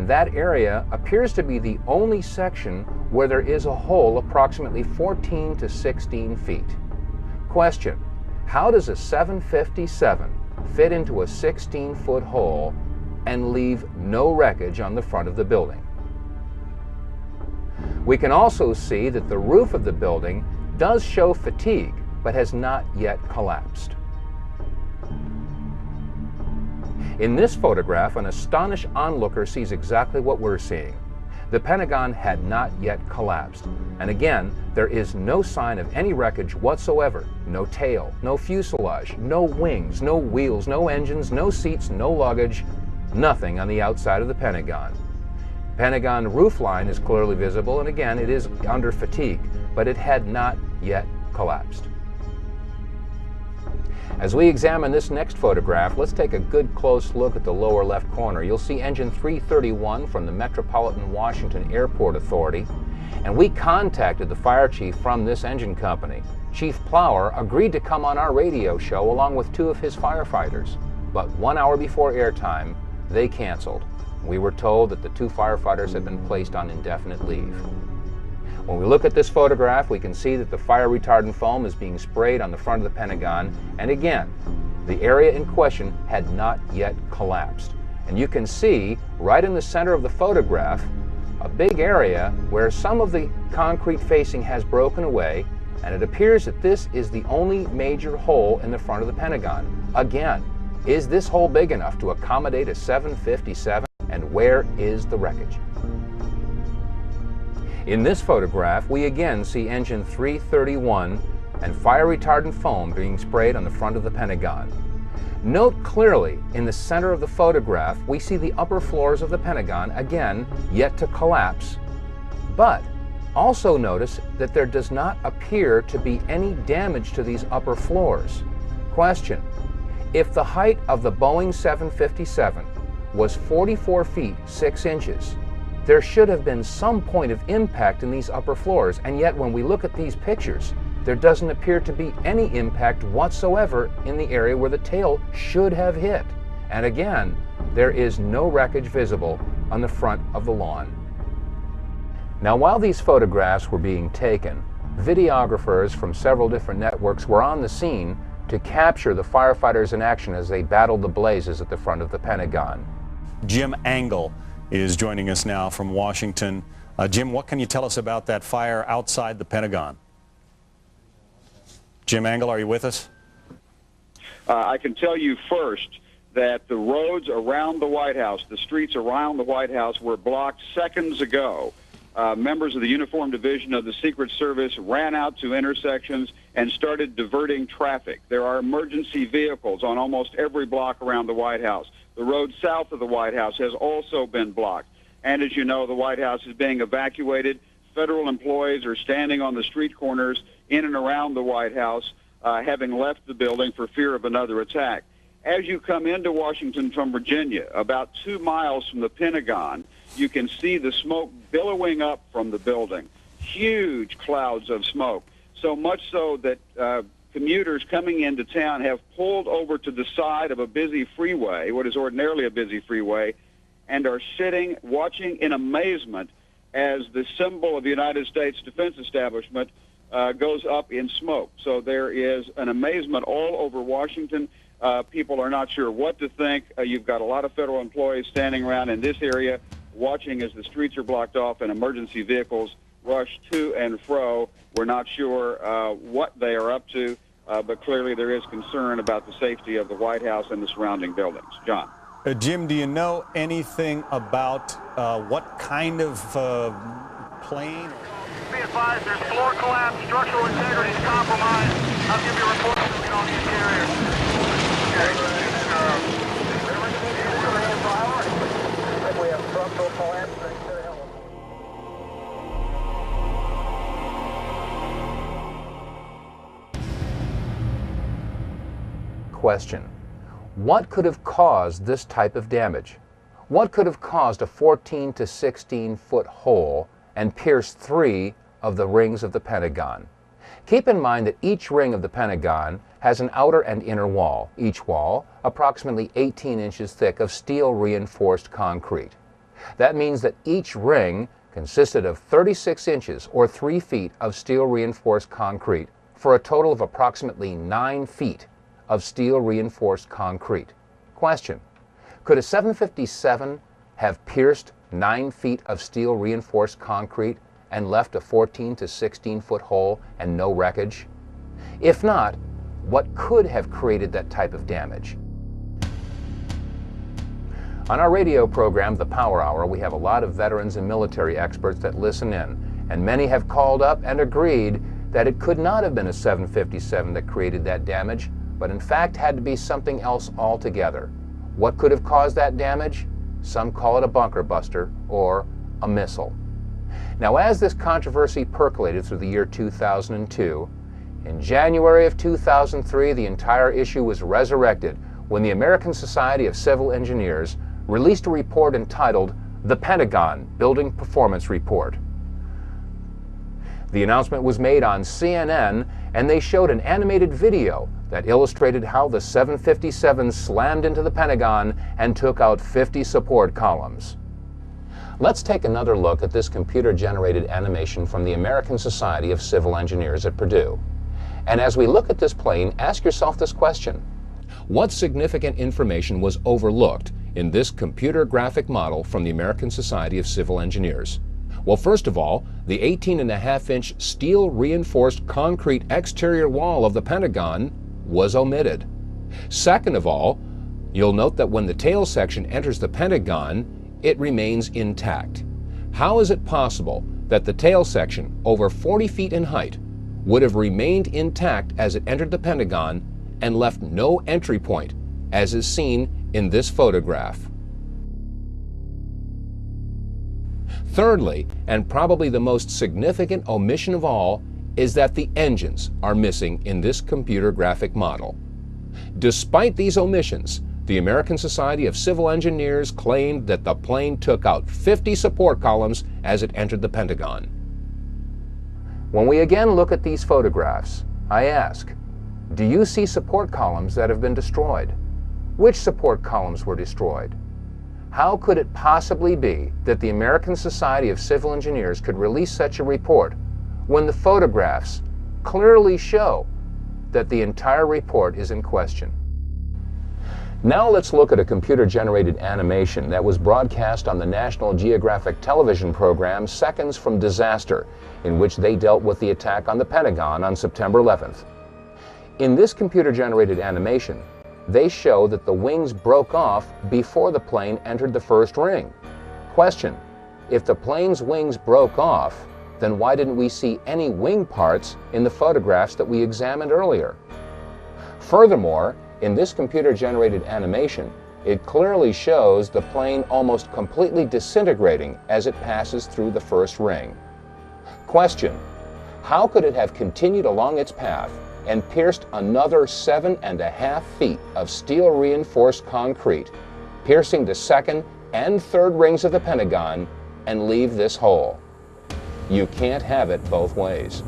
and that area appears to be the only section where there is a hole approximately 14 to 16 feet. Question: how does a 757 fit into a 16-foot hole and leave no wreckage on the front of the building? We can also see that the roof of the building does show fatigue, but has not yet collapsed. In this photograph, an astonished onlooker sees exactly what we're seeing. The Pentagon had not yet collapsed, and again, there is no sign of any wreckage whatsoever. No tail, no fuselage, no wings, no wheels, no engines, no seats, no luggage, nothing on the outside of the Pentagon. Pentagon roofline is clearly visible, and again, it is under fatigue, but it had not yet collapsed. As we examine this next photograph, let's take a good close look at the lower left corner. You'll see engine 331 from the Metropolitan Washington Airport Authority, and we contacted the fire chief from this engine company. Chief Plower agreed to come on our radio show along with 2 of his firefighters, but 1 hour before airtime, they canceled. We were told that the 2 firefighters had been placed on indefinite leave. When we look at this photograph, we can see that the fire retardant foam is being sprayed on the front of the Pentagon, and again, the area in question had not yet collapsed. And you can see right in the center of the photograph a big area where some of the concrete facing has broken away, and it appears that this is the only major hole in the front of the Pentagon. Again, is this hole big enough to accommodate a 757, and where is the wreckage? In this photograph, we again see engine 331 and fire retardant foam being sprayed on the front of the Pentagon. Note clearly in the center of the photograph, we see the upper floors of the Pentagon, again, yet to collapse, but also notice that there does not appear to be any damage to these upper floors. Question: if the height of the Boeing 757 was 44 feet 6 inches, there should have been some point of impact in these upper floors, and yet when we look at these pictures, there doesn't appear to be any impact whatsoever in the area where the tail should have hit. And again, there is no wreckage visible on the front of the lawn. Now, while these photographs were being taken, videographers from several different networks were on the scene to capture the firefighters in action as they battled the blazes at the front of the Pentagon. Jim Angle is joining us now from Washington. Jim, what can you tell us about that fire outside the Pentagon? Jim Angle, are you with us? I can tell you first that the roads around the White House, the streets around the White House, were blocked seconds ago. Members of the Uniform Division of the Secret Service ran out to intersections and started diverting traffic. There are emergency vehicles on almost every block around the White House. The road south of the White House has also been blocked. And as you know, the White House is being evacuated. Federal employees are standing on the street corners in and around the White House, having left the building for fear of another attack. As you come into Washington from Virginia, about 2 miles from the Pentagon, you can see the smoke billowing up from the building. Huge clouds of smoke. So much so that commuters coming into town have pulled over to the side of a busy freeway, what is ordinarily a busy freeway, and are sitting, watching in amazement as the symbol of the United States Defense Establishment goes up in smoke. So there is an amazement all over Washington. People are not sure what to think. You've got a lot of federal employees standing around in this area watching as the streets are blocked off and emergency vehicles rush to and fro. We're not sure what they are up to, but clearly there is concern about the safety of the White House and the surrounding buildings. John. Jim, do you know anything about what kind of plane? Be advised, there's floor collapse, structural integrity is compromised. I'll give you a report on the interior. We have structural collapse. Question: what could have caused this type of damage? What could have caused a 14 to 16 foot hole and pierced 3 of the rings of the Pentagon? Keep in mind that each ring of the Pentagon has an outer and inner wall, each wall approximately 18 inches thick of steel reinforced concrete. That means that each ring consisted of 36 inches or 3 feet of steel reinforced concrete for a total of approximately 9 feet of steel reinforced concrete. Question: could a 757 have pierced 9 feet of steel reinforced concrete and left a 14 to 16 foot hole and no wreckage? If not, what could have created that type of damage? On our radio program, The Power Hour, we have a lot of veterans and military experts that listen in, and many have called up and agreed that it could not have been a 757 that created that damage, but in fact had to be something else altogether. What could have caused that damage? Some call it a bunker buster or a missile. Now, as this controversy percolated through the year 2002, in January of 2003, the entire issue was resurrected when the American Society of Civil Engineers released a report entitled The Pentagon Building Performance Report. The announcement was made on CNN, and they showed an animated video that illustrated how the 757 slammed into the Pentagon and took out 50 support columns. Let's take another look at this computer-generated animation from the American Society of Civil Engineers at Purdue. And as we look at this plane, ask yourself this question: what significant information was overlooked in this computer graphic model from the American Society of Civil Engineers? Well, first of all, the 18.5-inch steel reinforced concrete exterior wall of the Pentagon was omitted. Second of all, you'll note that when the tail section enters the Pentagon, it remains intact. How is it possible that the tail section, over 40 feet in height, would have remained intact as it entered the Pentagon and left no entry point, as is seen in this photograph? Thirdly, and probably the most significant omission of all, is that the engines are missing in this computer graphic model. Despite these omissions, the American Society of Civil Engineers claimed that the plane took out 50 support columns as it entered the Pentagon. When we again look at these photographs, I ask, do you see support columns that have been destroyed? Which support columns were destroyed? How could it possibly be that the American Society of Civil Engineers could release such a report when the photographs clearly show that the entire report is in question? Now let's look at a computer-generated animation that was broadcast on the National Geographic television program Seconds from Disaster, in which they dealt with the attack on the Pentagon on September 11th. In this computer-generated animation, they show that the wings broke off before the plane entered the first ring. Question: if the plane's wings broke off, then why didn't we see any wing parts in the photographs that we examined earlier? Furthermore, in this computer-generated animation, it clearly shows the plane almost completely disintegrating as it passes through the first ring. Question: how could it have continued along its path and pierced another 7.5 feet of steel-reinforced concrete, piercing the second and third rings of the Pentagon, and leave this hole? You can't have it both ways.